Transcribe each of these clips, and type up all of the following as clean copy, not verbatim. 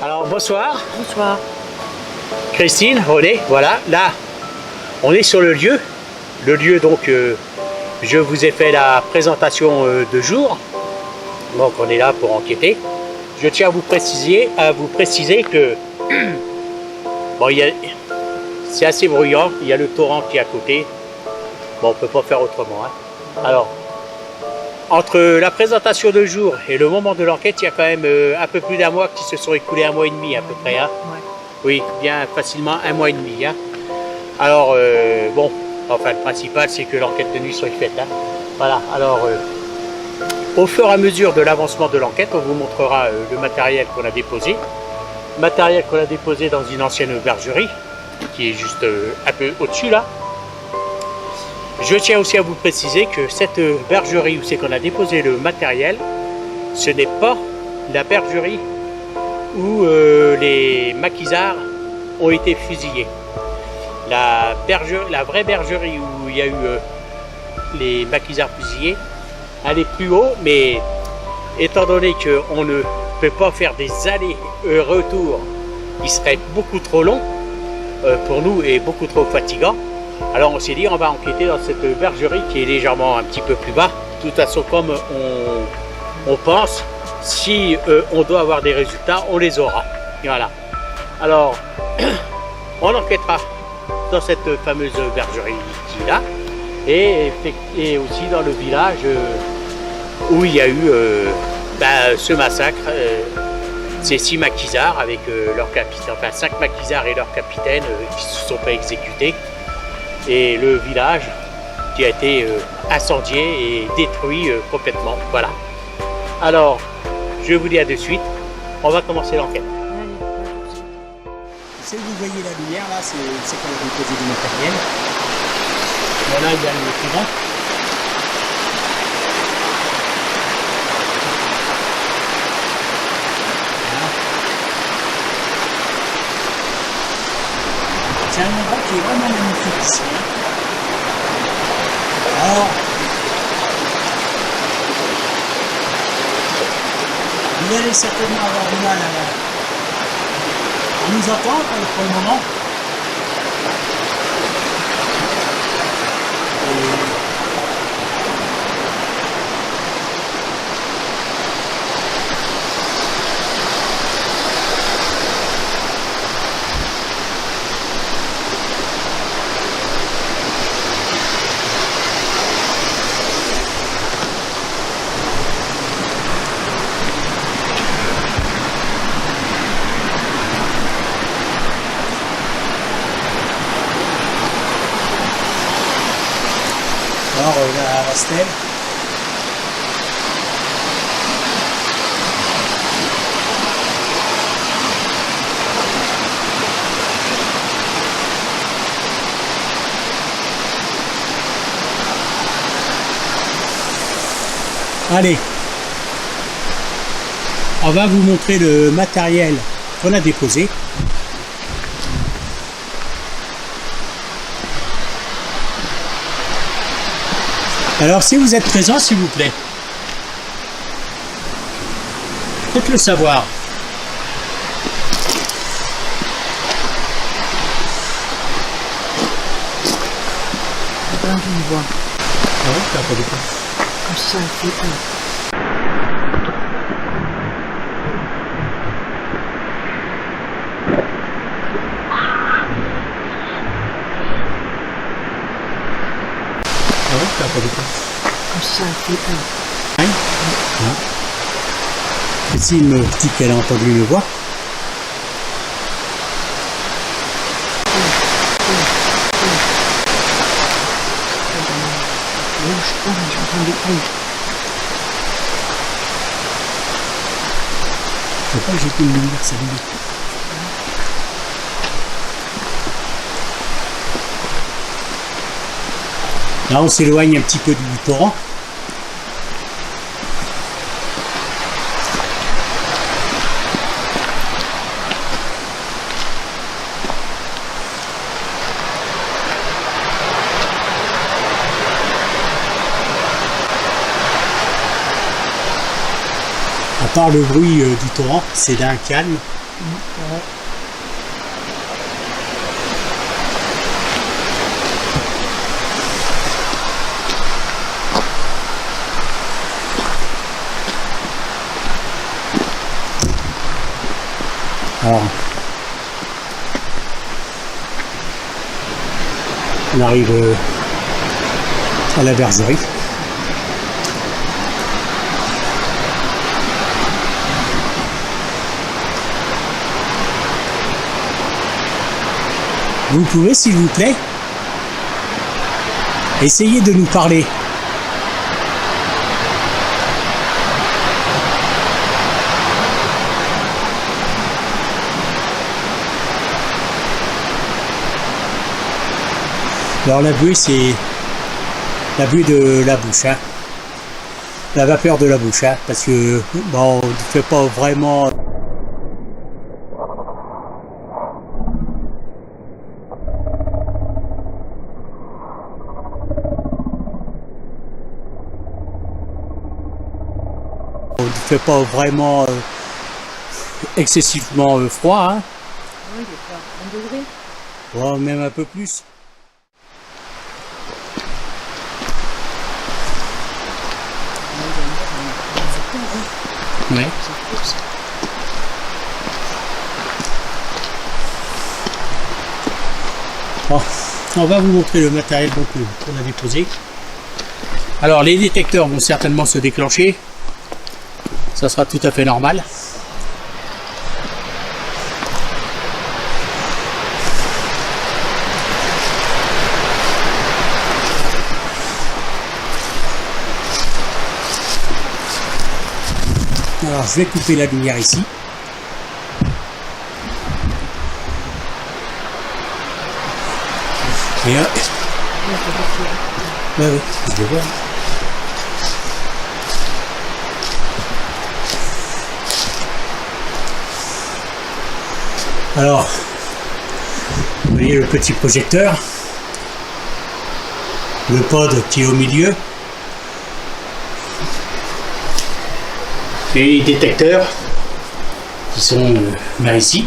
Alors bonsoir. Bonsoir. Christine, René, voilà, là, on est sur le lieu. Le lieu, donc, je vous ai fait la présentation de jour. Donc, on est là pour enquêter. Je tiens à vous préciser que bon, c'est assez bruyant. Il y a le torrent qui est à côté. Bon, on ne peut pas faire autrement. Hein. Alors, entre la présentation de jour et le moment de l'enquête, il y a quand même un peu plus d'un mois qui se sont écoulés, 1 mois et demi à peu près. Hein. Ouais. Oui, bien facilement 1 mois et demi. Hein. Alors, bon, enfin, le principal, c'est que l'enquête de nuit soit faite. Hein. Voilà, alors, au fur et à mesure de l'avancement de l'enquête, on vous montrera le matériel qu'on a déposé. Matériel qu'on a déposé dans une ancienne bergerie, qui est juste un peu au-dessus, là. Je tiens aussi à vous préciser que cette bergerie où c'est qu'on a déposé le matériel, ce n'est pas la bergerie où les maquisards ont été fusillés. La vraie bergerie où il y a eu les maquisards fusillés, elle est plus haut, mais étant donné qu'on ne peut pas faire des allers-retours qui seraient beaucoup trop longs pour nous et beaucoup trop fatigants, alors on s'est dit on va enquêter dans cette bergerie qui est légèrement un petit peu plus bas. De toute façon, comme on pense, si on doit avoir des résultats, on les aura. Et voilà. Alors, on enquêtera dans cette fameuse bergerie qui est là, et aussi dans le village où il y a eu ce massacre. Ces 6 maquisards avec leur capitaine, enfin 5 maquisards et leur capitaine qui ne se sont pas exécutés, et le village qui a été incendié et détruit complètement. Voilà. Alors, je vous dis à de suite, on va commencer l'enquête. Si vous voyez la lumière là, c'est qu'on a déposé du matériel. Voilà, il y a le courant. C'est un endroit qui est vraiment magnifique ici. Alors, vous allez certainement avoir du mal à nous entendre pour le moment. Alors la stèle. Allez, on va vous montrer le matériel qu'on a déposé. Alors, si vous êtes présent, s'il vous plaît, faites-le savoir. Attends, je me vois. Ah oui, t'as pas de quoi. Comme ça, fait peur. Ah oui, t'as pas de quoi. Comme ça, fait peur. Hein? Ah. Christine me dit qu'elle a entendu une voix. J'entends des bruits. Je sais pas, j'ai été une lumière, ça lui. Là, on s'éloigne un petit peu du torrent. À part le bruit du torrent, c'est d'un calme. Ouais. Alors, on arrive à la bergerie. Vous pouvez, s'il vous plaît, essayer de nous parler. Alors la buée, c'est la buée de la bouche, hein. La vapeur de la bouche, hein, parce que bon, on ne fait pas vraiment. On ne fait pas vraiment excessivement froid, hein. Oui, il est pas 1 degré. Ouais, même un peu plus. Ouais. Bon, on va vous montrer le matériel qu'on a déposé. Alors les détecteurs vont certainement se déclencher. Ça sera tout à fait normal. Alors je vais couper la lumière ici. Et hop. Ouais, je vais voir. Alors, vous voyez le petit projecteur, le pod qui est au milieu, et les détecteurs qui sont là ici.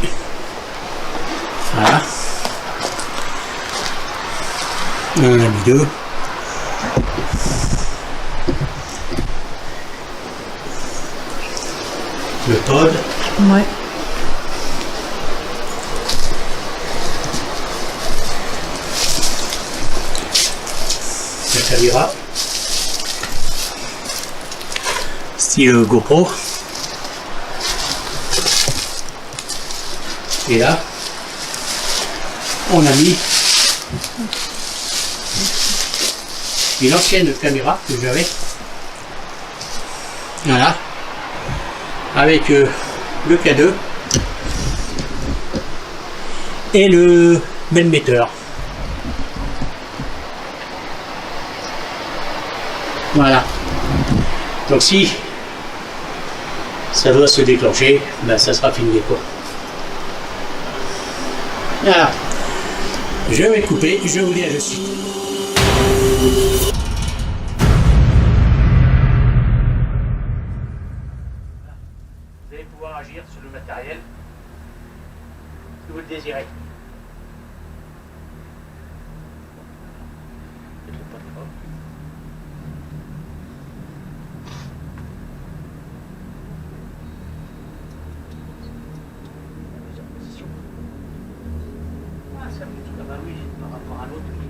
Voilà. On en a mis 2. Le pod. Ouais. La caméra. Style GoPro. Et là, on a mis une ancienne caméra que j'avais. Voilà. Avec le K2 et le Melmeter. Voilà. Donc si ça doit se déclencher, ben ça sera fini quoi. Voilà. Je vais couper, je vous dis à de suite. Vous allez pouvoir agir sur le matériel si vous le désirez. Ça ah bah oui, par rapport à l'autre, oui.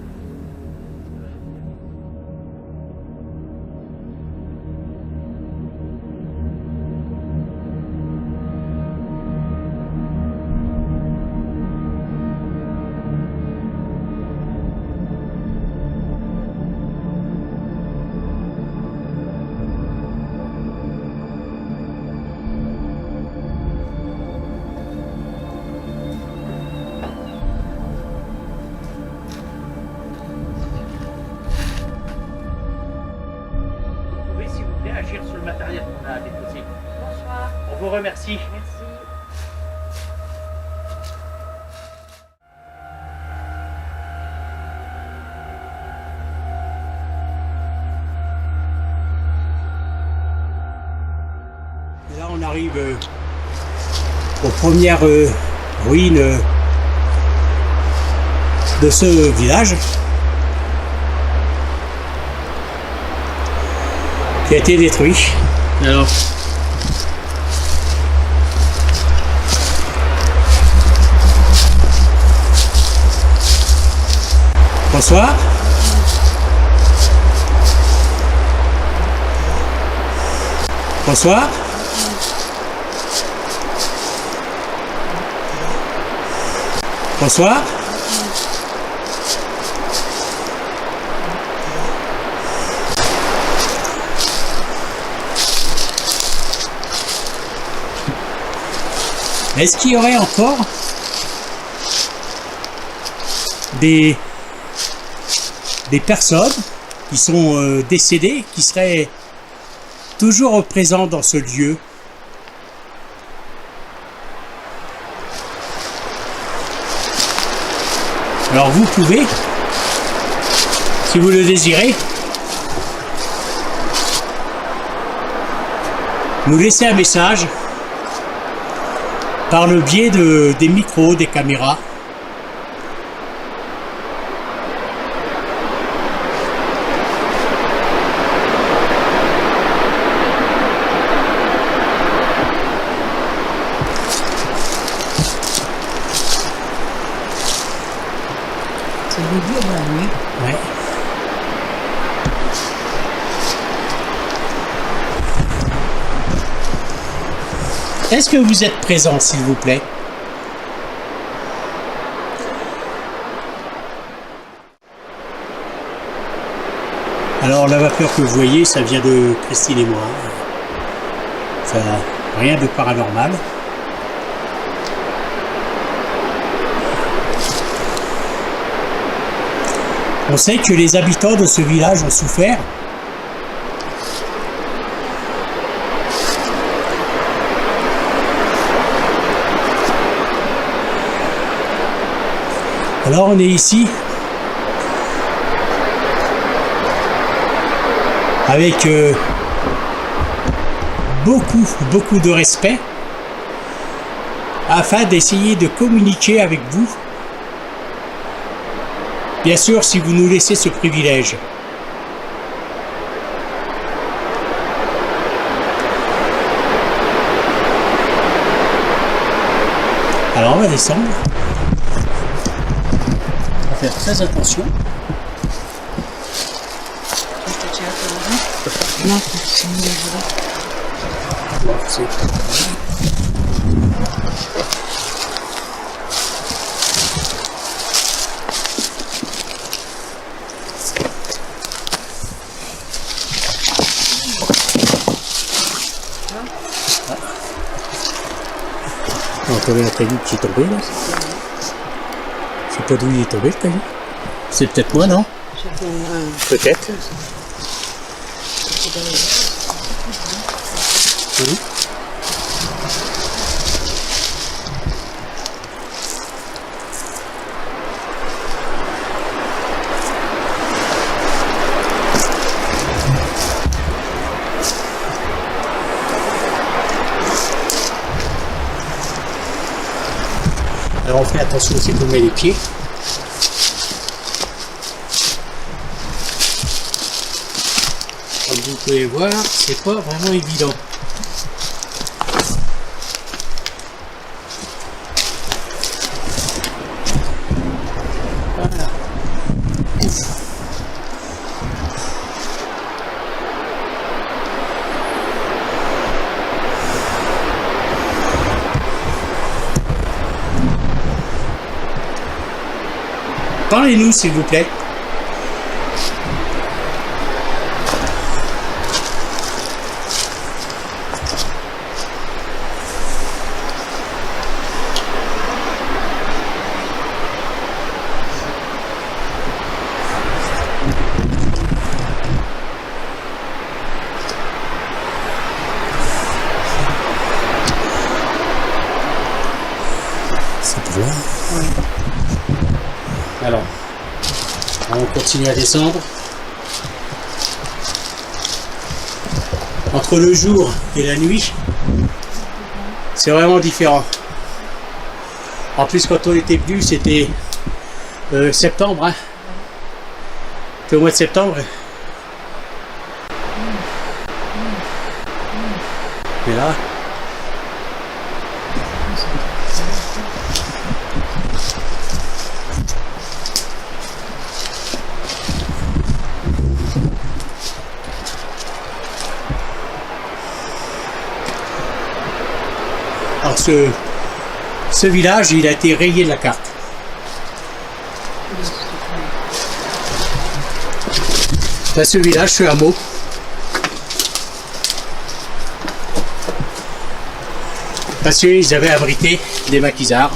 Agir sur le matériel qu'on a déposé. Bonsoir. On vous remercie. Merci. Et là on arrive aux premières ruines de ce village qui a été détruit. Alors, bonsoir. Bonsoir. Bonsoir. Est-ce qu'il y aurait encore des personnes qui sont décédées, qui seraient toujours présentes dans ce lieu? Alors vous pouvez, si vous le désirez, nous laisser un message par le biais des micros, des caméras. C'est le début de la nuit. Ouais. Est-ce que vous êtes présent, s'il vous plaît? Alors la vapeur que vous voyez, ça vient de Christine et moi. Ça n'a rien de paranormal. On sait que les habitants de ce village ont souffert. Alors on est ici avec beaucoup de respect afin d'essayer de communiquer avec vous. Bien sûr, si vous nous laissez ce privilège. Alors on va descendre. On va faire très attention. Non, c'est mieux. On a trouvé un caillou qui est tombé là. Je sais pas d'où il est tombé le caillou. C'est peut-être moi, non? Peut-être. Oui. Alors on fait attention aussi qu'on met les pieds. Comme vous pouvez voir, c'est pas vraiment évident. Voilà. Parlez-nous s'il vous plaît. C'est pour là. Oui. Alors, on continue à descendre. Entre le jour et la nuit, c'est vraiment différent. En plus, quand on était venu, c'était septembre. Hein. C'était au mois de septembre. Et là... Alors ce village, il a été rayé de la carte. Là, ce village, ce hameau. Parce qu'ils avaient abrité des maquisards.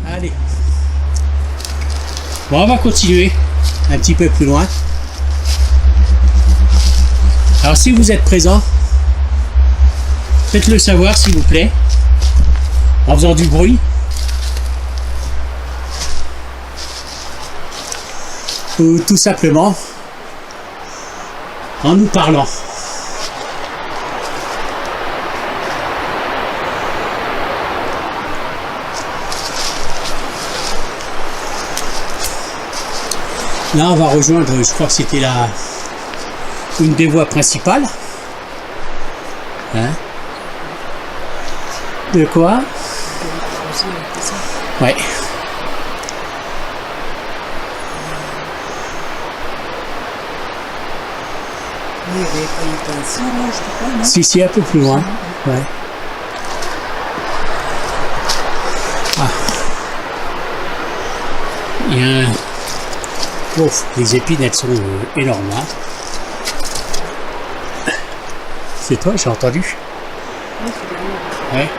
Allez. Bon, on va continuer un petit peu plus loin. Alors si vous êtes présent, faites-le savoir s'il vous plaît, en faisant du bruit. Ou tout simplement en nous parlant. Là, on va rejoindre, je crois que c'était une des voies principales. Hein? De quoi? Ouais. Il n'y avait pas une tension, là, je sais pas, non? Si, un peu plus loin. Ouais. Ah. Il y a un... Oh, les épines, elles sont énormes. Hein. C'est toi, j'ai entendu. Ouais.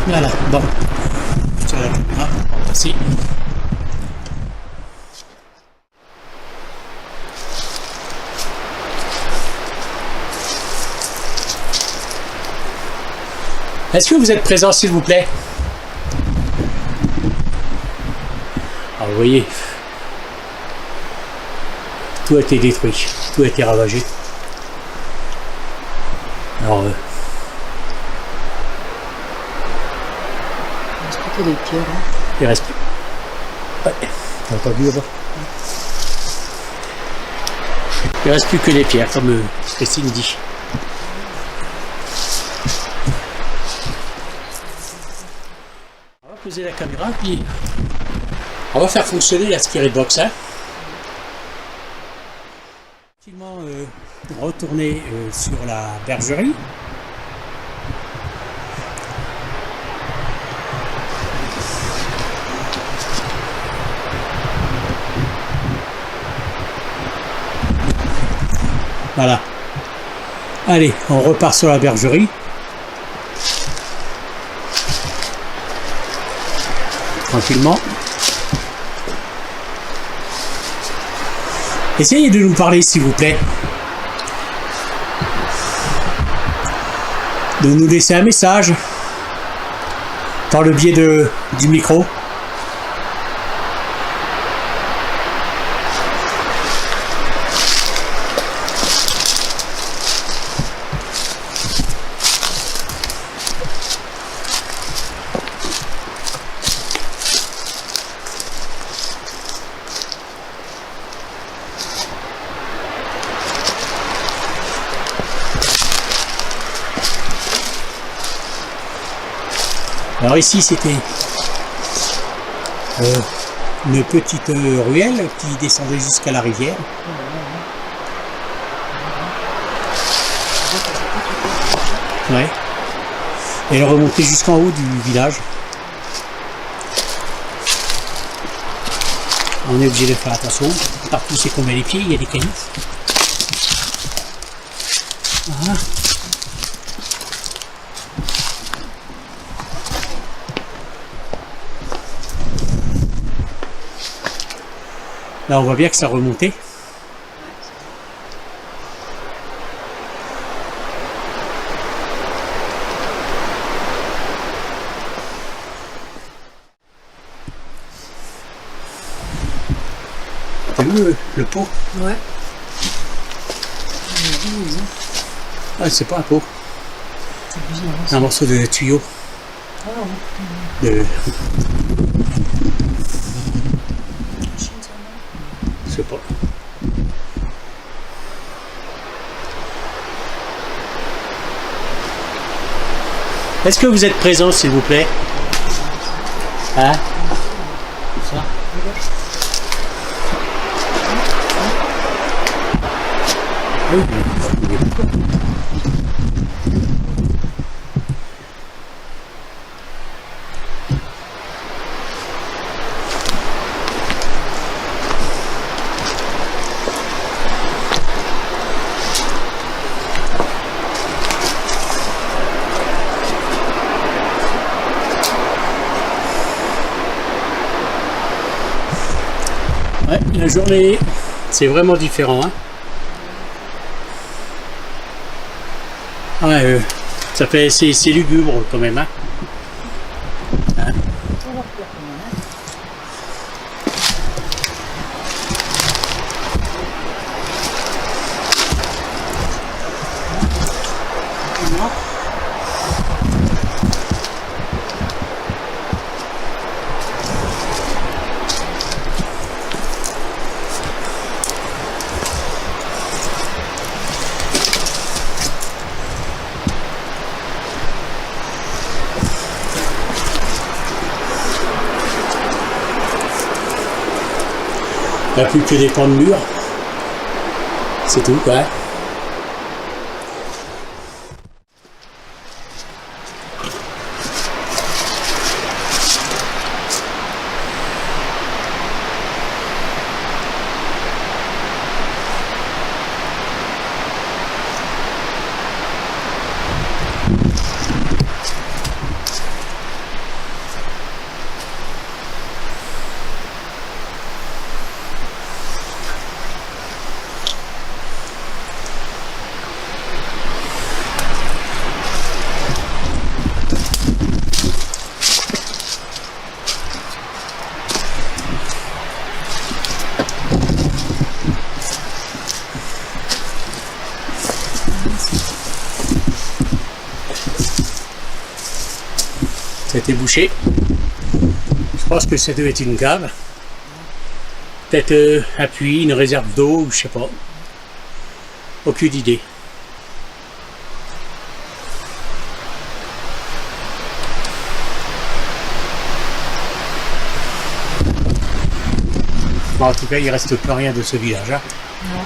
Voilà, bon. Sur la caméra, merci. Est-ce que vous êtes présent, s'il vous plaît? Alors, vous voyez, tout a été détruit, tout a été ravagé. Alors, Il reste plus que des pierres. Hein. il reste plus. Ouais, t'as entendu là-bas? Il reste plus que des pierres, comme Christine dit. On va poser la caméra, puis on va faire fonctionner la Spirit Box. Hein. Retourner sur la bergerie. Voilà. Allez, on repart sur la bergerie. tranquillement. Essayez de nous parler s'il vous plaît. De nous laisser un message par le biais du micro. Alors ici c'était une petite ruelle qui descendait jusqu'à la rivière. Ouais. Et elle remontait jusqu'en haut du village. On est obligé de faire attention. Partout c'est qu'on met les pieds, il y a des cailloux. Voilà. Là, on voit bien que ça remontait. T'as vu le pot? Ouais. Ah, c'est pas un pot. C'est bizarre. Un morceau de tuyau. Ah ouais. De... Je sais pas. Est-ce que vous êtes présent, s'il vous plaît? Hein? Ça? Oui. Ouais, la journée, c'est vraiment différent. Hein. Ouais, ça fait, c'est lugubre quand même. Hein. Hein. Il n'y a plus que des pans de mur. C'est tout, quoi. Ça a été bouché. Je pense que ça devait être une cave. Peut-être un puits, une réserve d'eau, je sais pas. Aucune idée. Bon, en tout cas, il reste plus rien de ce village. Hein. Non,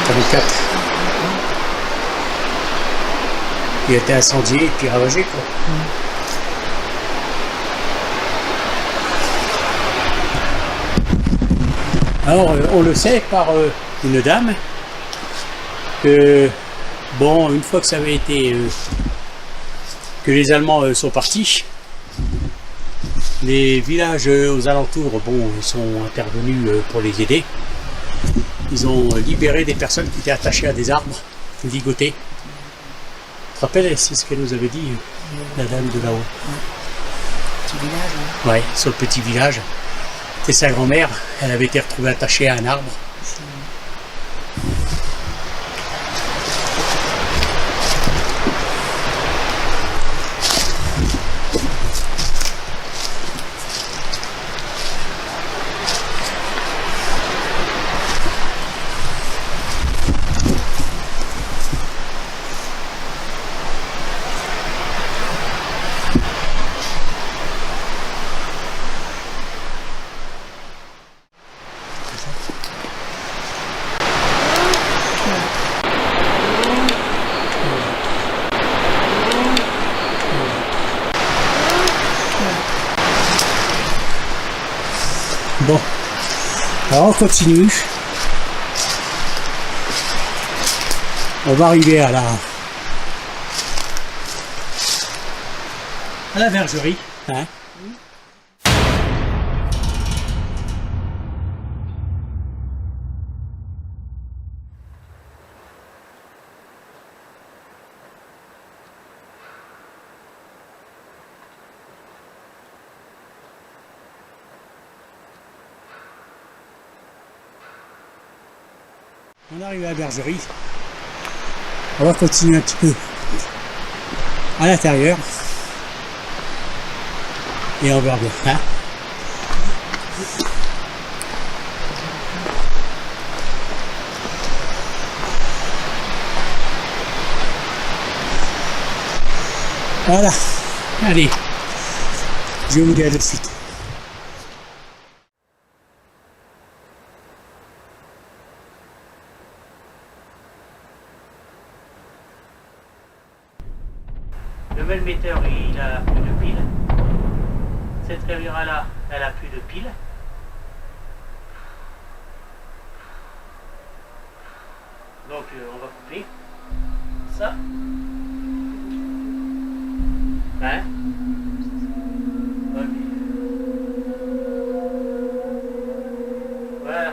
44. Il a été incendié et puis ravagé, quoi. Alors, on le sait par une dame que, bon, une fois que ça avait été que les Allemands sont partis. Les villages aux alentours, bon, ils sont intervenus pour les aider. Ils ont libéré des personnes qui étaient attachées à des arbres, ligotées. Tu te rappelles, c'est ce qu'elle nous avait dit, la dame de là-haut. Petit village, hein. Ouais, sur le petit village. C'est sa grand-mère, elle avait été retrouvée attachée à un arbre. Bon, alors on continue. On va arriver à la bergerie. Hein. On arrive à la bergerie. On va continuer un petit peu à l'intérieur. Et on verra bien. Hein. Voilà. Allez. Je vous dis à de suite. Le melmetteur, il a plus de pile. Cette caméra-là, elle a plus de pile. Donc on va couper ça. Hein? Ok. Voilà.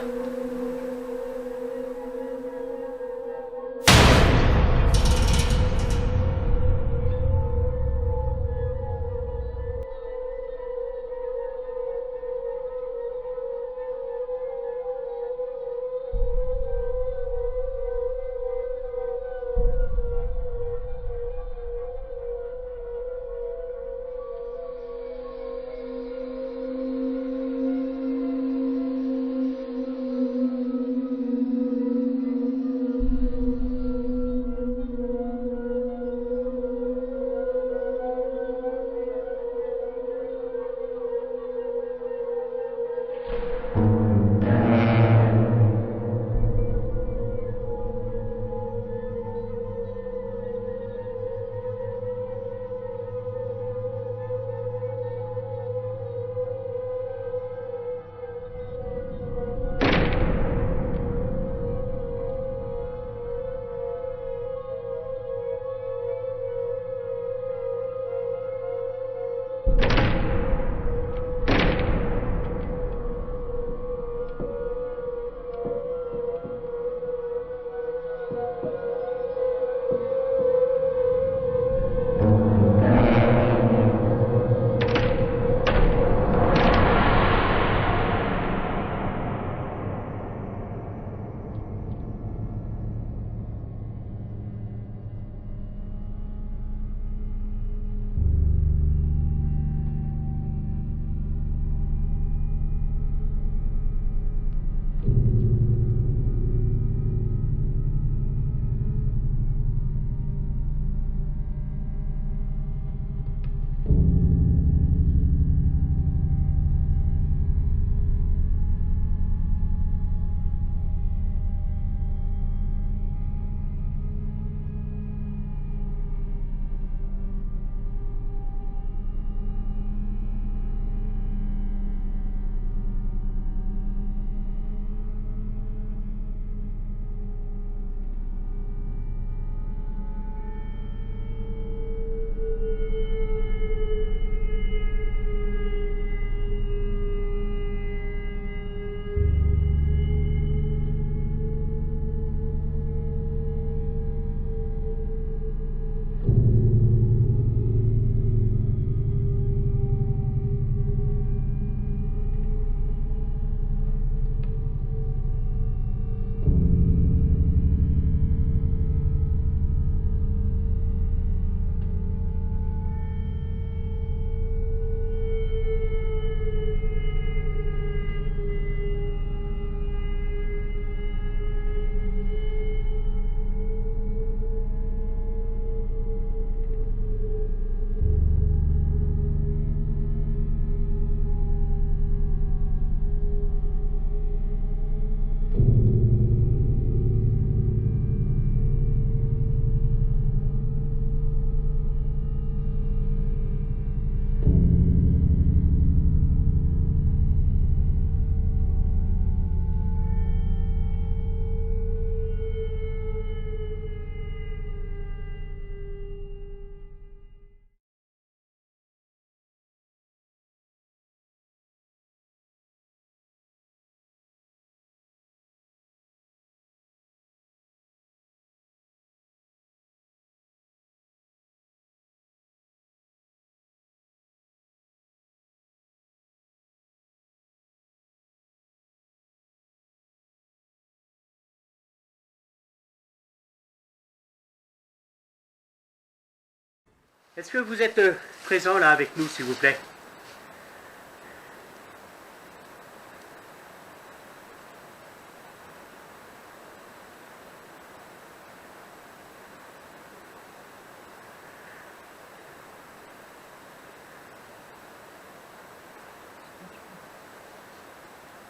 Est-ce que vous êtes présent là avec nous, s'il vous plaît?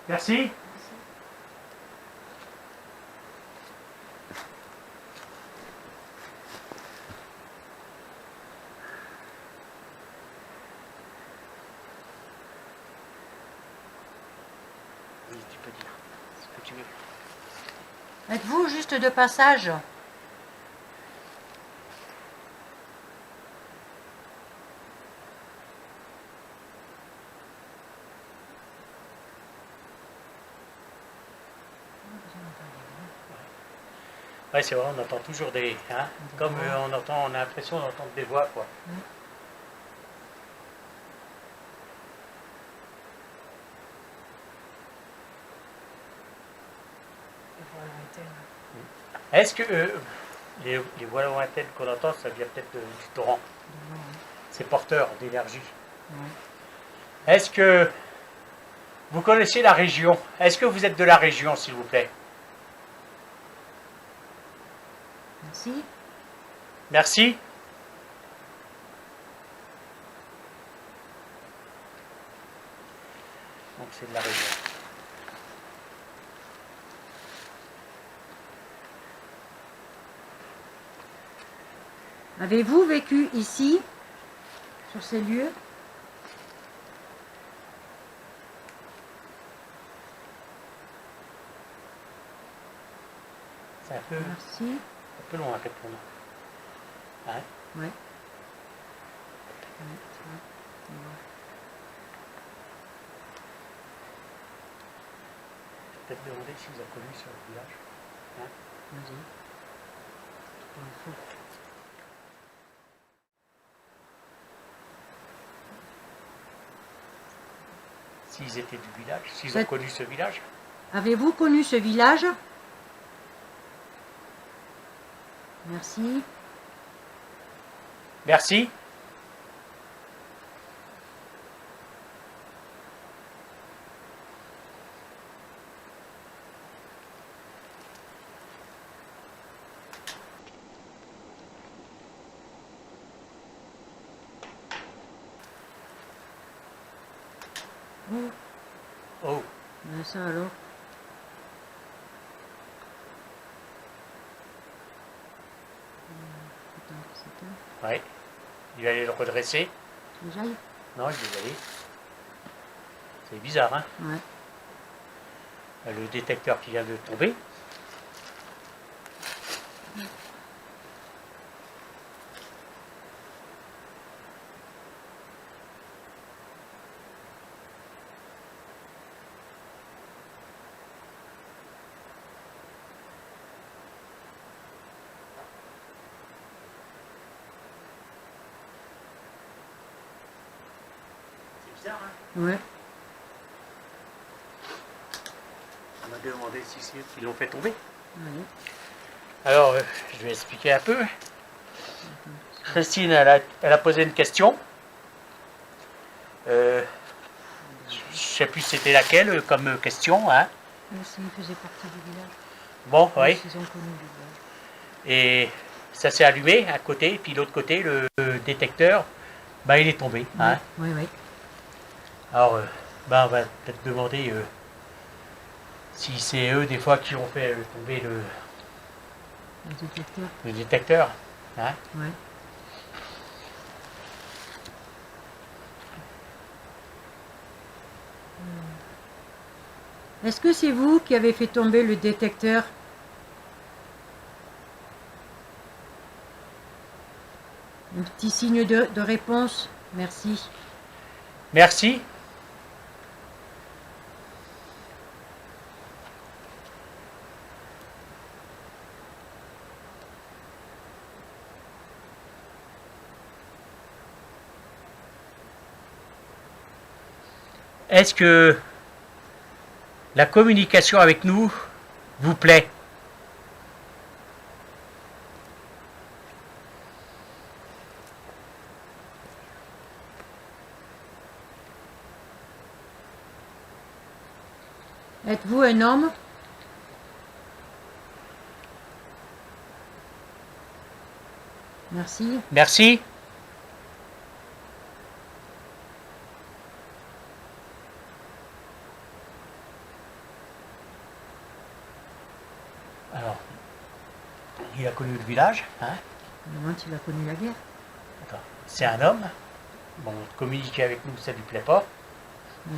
Merci. Oui, tu peux dire ce que tu veux. Êtes-vous juste de passage? Ouais, c'est vrai, on entend toujours des... Hein, comme on entend, on a l'impression d'entendre des voix, quoi. Est-ce que les voix lointaines qu'on entend, ça vient peut-être du torrent? C'est porteur d'énergie. Est-ce que vous connaissez la région? Est-ce que vous êtes de la région, s'il vous plaît? Merci. Merci. Donc c'est de la région. Avez-vous vécu ici, sur ces lieux? C'est un peu, Merci. un peu long à répondre. Hein? Ouais. Peut-être demander si vous avez connu sur le village. Hein? Vas-y. S'ils étaient du village, s'ils ont Cette- connu ce village. Avez-vous connu ce village? Merci. Merci. Oh, Oh, ben ça alors. ouais. Il va aller le redresser. Que j'aille? Non, il va y aller. C'est bizarre, hein? Ouais. Le détecteur qui vient de tomber. C'est bizarre, hein? Ouais. On m'a demandé si c'est eux qui l'ont fait tomber. Allez. Alors, je vais expliquer un peu. Christine, elle a posé une question. Je ne sais plus c'était laquelle comme question. Hein. S'il faisait partie du village. Bon, oui. Ils ont connu le village. Et ça s'est allumé à côté, puis l'autre côté, le détecteur, bah, il est tombé. Hein. Oui, oui. Alors, bah, on va peut-être demander si c'est eux des fois qui ont fait tomber Le détecteur. le détecteur. Hein. Ouais. Est-ce que c'est vous qui avez fait tomber le détecteur? Un petit signe de réponse. Merci. Merci. Est-ce que la communication avec nous vous plaît? Êtes-vous un homme? Merci. Merci. Alors, il a connu le village, hein? Comment tu as connu la guerre? Attends, c'est un homme. Bon, communiquer avec nous, ça lui plaît pas. Ouais.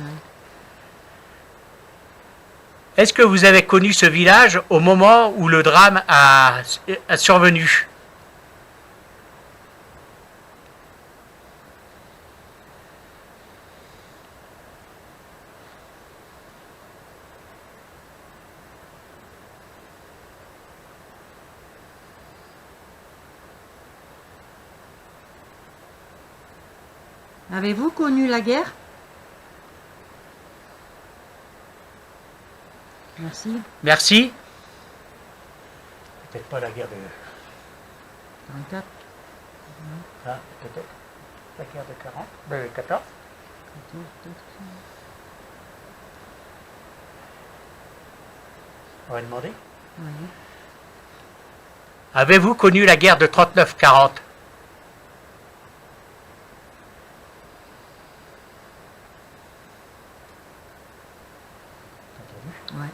Est-ce que vous avez connu ce village au moment où le drame a survenu? Avez-vous connu la guerre? Merci. Merci. Peut-être pas la guerre de... 44. Ah, peut-être. La guerre de 40, de 14. On va demander. Oui. Avez-vous connu la guerre de 39-40? Ouais.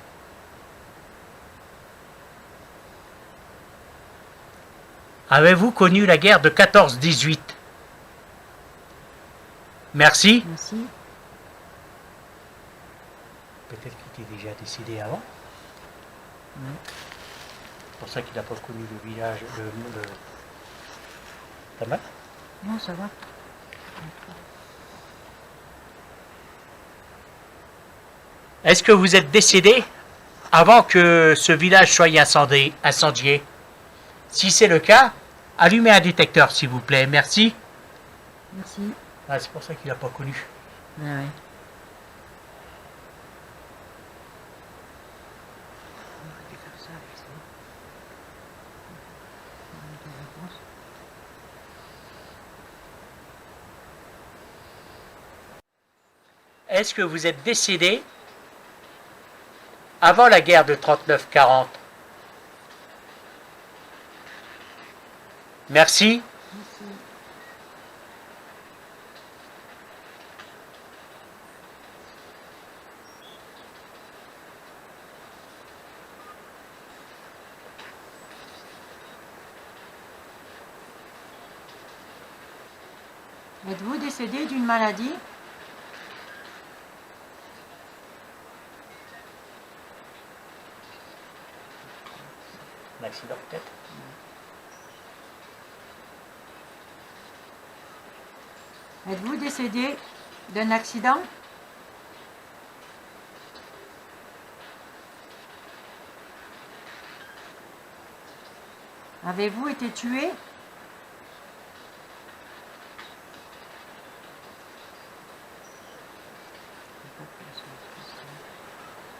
Avez-vous connu la guerre de 14-18? Merci. Merci. Peut-être qu'il était déjà décédé avant. Ouais. C'est pour ça qu'il n'a pas connu le village, le... Pas mal. Non, ça va. Est-ce que vous êtes décédé avant que ce village soit incendié? Si c'est le cas, allumez un détecteur s'il vous plaît. Merci. Merci. Ah, c'est pour ça qu'il n'a pas connu. Ouais, ouais. Est-ce que vous êtes décédé avant la guerre de 39-40? Merci. Êtes-vous décédé d'une maladie? Un accident peut-être. Êtes-vous décédé d'un accident? Avez-vous été tué?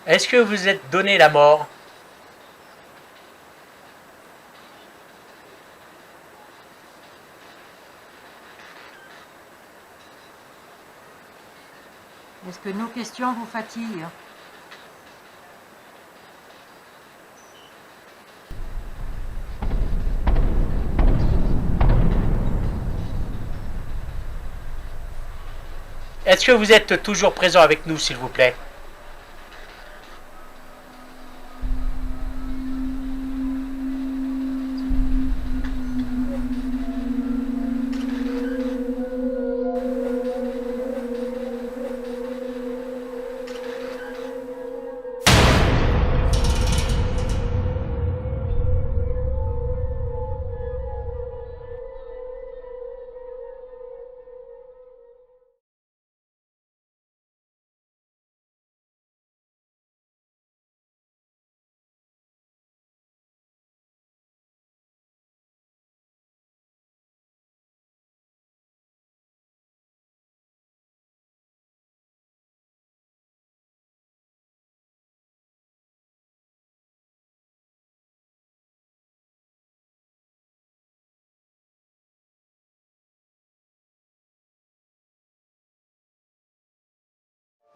Est-ce que vous êtes donné la mort? Est-ce que nos questions vous fatiguent? Est-ce que vous êtes toujours présent avec nous, s'il vous plaît?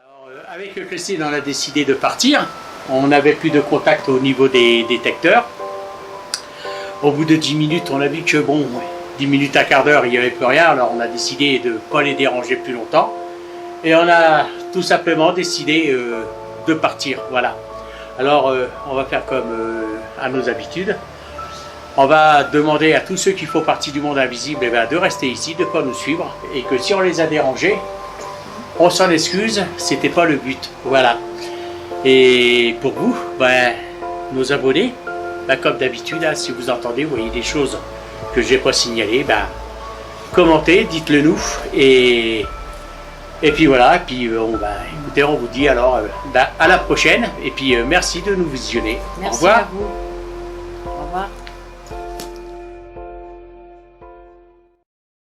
Alors, avec Christine, on a décidé de partir. On n'avait plus de contact au niveau des détecteurs. Au bout de 10 minutes, on a vu que bon, 10 minutes à quart d'heure, il n'y avait plus rien. Alors on a décidé de ne pas les déranger plus longtemps. Et on a tout simplement décidé de partir. Voilà. Alors on va faire comme à nos habitudes. On va demander à tous ceux qui font partie du monde invisible eh bien, de rester ici, de ne pas nous suivre. Et que si on les a dérangés, on s'en excuse, c'était pas le but. Voilà. Et pour vous, ben, nos abonnés, ben, comme d'habitude, hein, si vous entendez, vous voyez des choses que je n'ai pas signalées, ben, commentez, dites-le nous. Et puis voilà, et puis écoutez, on vous dit alors ben, à la prochaine. Et puis merci de nous visionner. Merci Au revoir. à vous.